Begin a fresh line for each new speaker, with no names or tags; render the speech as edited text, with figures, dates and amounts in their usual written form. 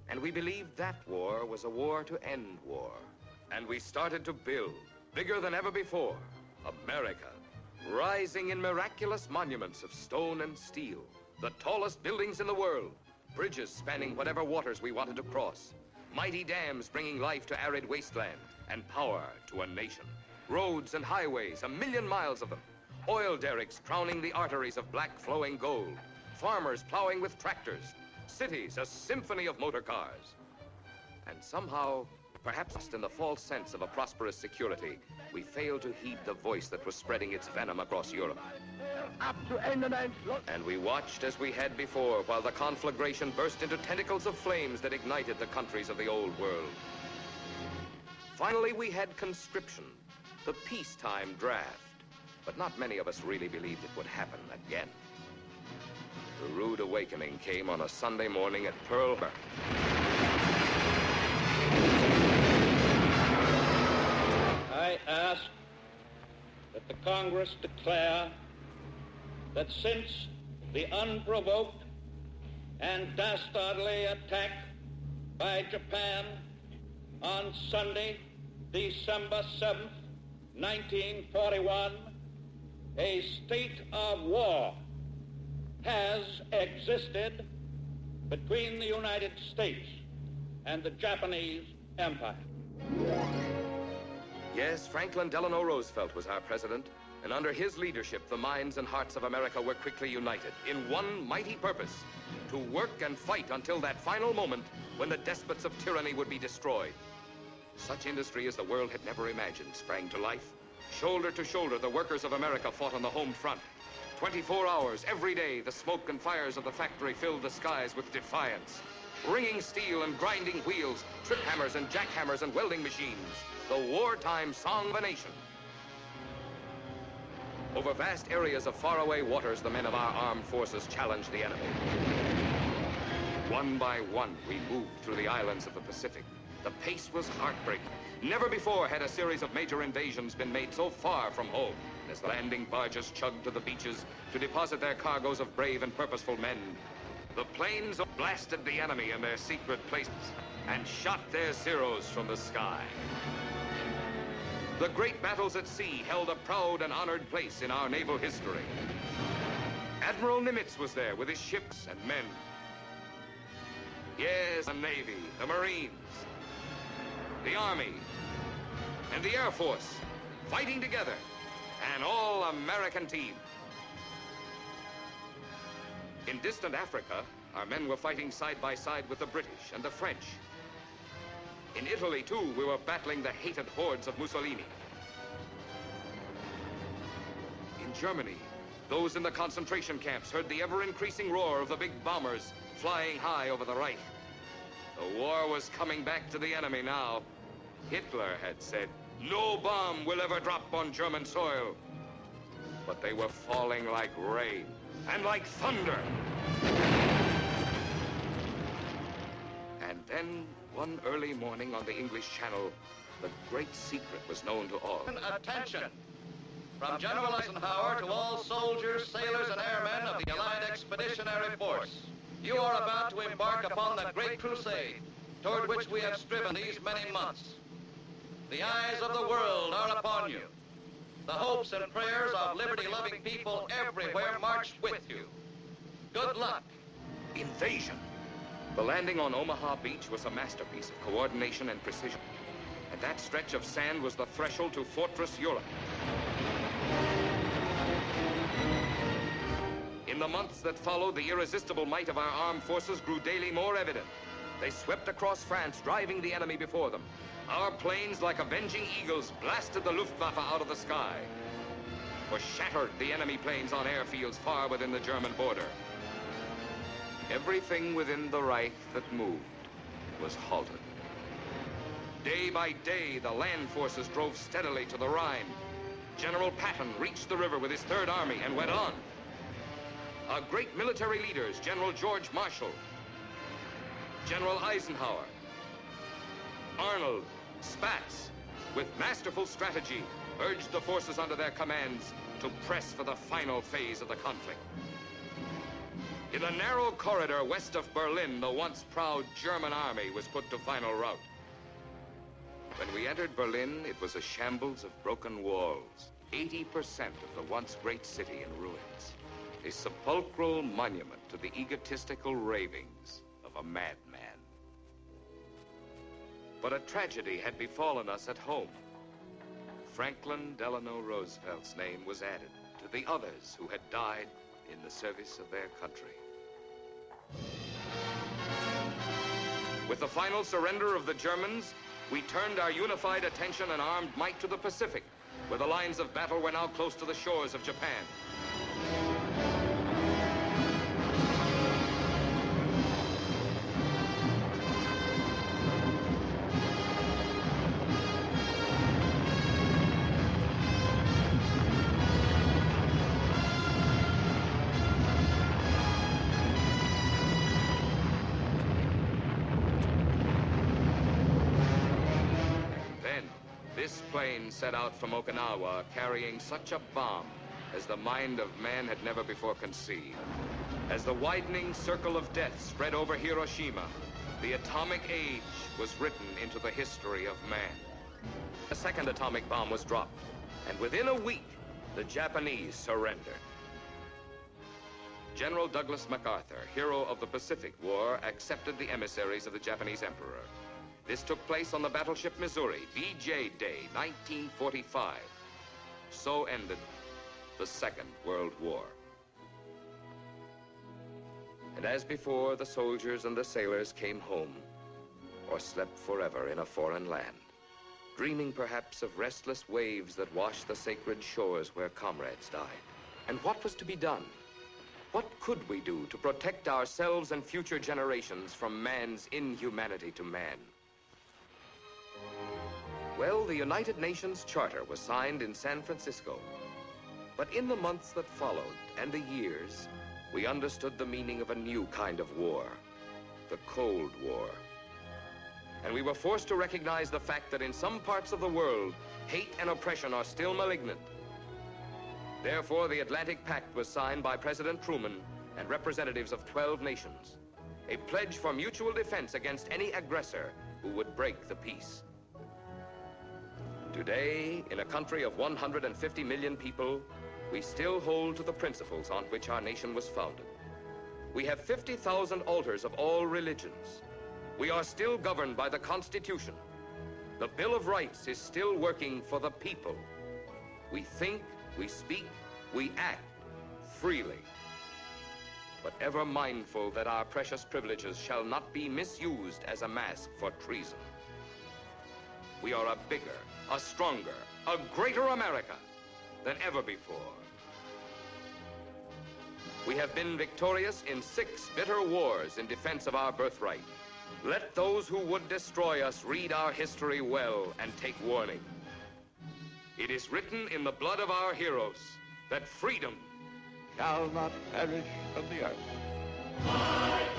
And we believed that war was a war to end war. And we started to build, bigger than ever before, America, rising in miraculous monuments of stone and steel, the tallest buildings in the world, bridges spanning whatever waters we wanted to cross, mighty dams bringing life to arid wasteland and power to a nation, roads and highways, 1,000,000 miles of them, oil derricks crowning the arteries of black flowing gold, farmers plowing with tractors, cities a symphony of motor cars. And somehow, perhaps lost in the false sense of a prosperous security, we failed to heed the voice that was spreading its venom across Europe. And we watched as we had before while the conflagration burst into tentacles of flames that ignited the countries of the old world. Finally, we had conscription, the peacetime draft. But not many of us really believed it would happen again. The rude awakening came on a Sunday morning at Pearl Harbor.
I ask that the Congress declare that since the unprovoked and dastardly attack by Japan on Sunday, December 7th, 1941, a state of war has existed between the United States and the Japanese Empire.
Yes, Franklin Delano Roosevelt was our president, and under his leadership, the minds and hearts of America were quickly united in one mighty purpose: to work and fight until that final moment when the despots of tyranny would be destroyed. Such industry as the world had never imagined sprang to life. Shoulder to shoulder, the workers of America fought on the home front. 24 hours, every day, the smoke and fires of the factory filled the skies with defiance. Ringing steel and grinding wheels, trip hammers and jackhammers and welding machines. The wartime song of a nation. Over vast areas of faraway waters, the men of our armed forces challenged the enemy. One by one, we moved through the islands of the Pacific. The pace was heartbreaking. Never before had a series of major invasions been made so far from home. As the landing barges chugged to the beaches to deposit their cargoes of brave and purposeful men, the planes blasted the enemy in their secret places and shot their Zeros from the sky. The great battles at sea held a proud and honored place in our naval history. Admiral Nimitz was there with his ships and men. Yes, the Navy, the Marines, the Army, and the Air Force, fighting together, an all-American team. In distant Africa, our men were fighting side by side with the British and the French. In Italy, too, we were battling the hated hordes of Mussolini. In Germany, those in the concentration camps heard the ever-increasing roar of the big bombers flying high over the Reich. The war was coming back to the enemy now. Hitler had said, "No bomb will ever drop on German soil." But they were falling like rain and like thunder. And then, one early morning on the English Channel, the great secret was known to all.
Attention! From General Eisenhower to all soldiers, sailors, and airmen of the Allied Expeditionary Force, you are about to embark upon the great crusade toward which we have striven these many months. The eyes of the world are upon you. The hopes and prayers of liberty-loving people everywhere march with you. Good luck.
Invasion. The landing on Omaha Beach was a masterpiece of coordination and precision. And that stretch of sand was the threshold to Fortress Europe. In the months that followed, the irresistible might of our armed forces grew daily more evident. They swept across France, driving the enemy before them. Our planes, like avenging eagles, blasted the Luftwaffe out of the sky, or shattered the enemy planes on airfields far within the German border. Everything within the Reich that moved was halted. Day by day, the land forces drove steadily to the Rhine. General Patton reached the river with his Third Army and went on. Our great military leaders, General George Marshall, General Eisenhower, Arnold, Spaatz, with masterful strategy, urged the forces under their commands to press for the final phase of the conflict. In the narrow corridor west of Berlin, the once proud German army was put to final rout. When we entered Berlin, it was a shambles of broken walls. 80% of the once great city in ruins. A sepulchral monument to the egotistical ravings of a madman. But a tragedy had befallen us at home. Franklin Delano Roosevelt's name was added to the others who had died in the service of their country. With the final surrender of the Germans, we turned our unified attention and armed might to the Pacific, where the lines of battle were now close to the shores of Japan. This plane set out from Okinawa carrying such a bomb as the mind of man had never before conceived. As the widening circle of death spread over Hiroshima, the atomic age was written into the history of man. A second atomic bomb was dropped, and within a week, the Japanese surrendered. General Douglas MacArthur, hero of the Pacific War, accepted the emissaries of the Japanese emperor. This took place on the battleship Missouri, VJ Day, 1945. So ended the Second World War. And as before, the soldiers and the sailors came home, or slept forever in a foreign land, dreaming perhaps of restless waves that washed the sacred shores where comrades died. And what was to be done? What could we do to protect ourselves and future generations from man's inhumanity to man? Well, the United Nations Charter was signed in San Francisco. But in the months that followed, and the years, we understood the meaning of a new kind of war, the Cold War. And we were forced to recognize the fact that in some parts of the world, hate and oppression are still malignant. Therefore, the Atlantic Pact was signed by President Truman and representatives of 12 nations, a pledge for mutual defense against any aggressor who would break the peace. Today, in a country of 150 million people, we still hold to the principles on which our nation was founded. We have 50,000 altars of all religions. We are still governed by the Constitution. The Bill of Rights is still working for the people. We think, we speak, we act freely, but ever mindful that our precious privileges shall not be misused as a mask for treason. We are a bigger, a stronger, a greater America than ever before. We have been victorious in 6 bitter wars in defense of our birthright. Let those who would destroy us read our history well and take warning. It is written in the blood of our heroes that freedom shall not perish from the earth.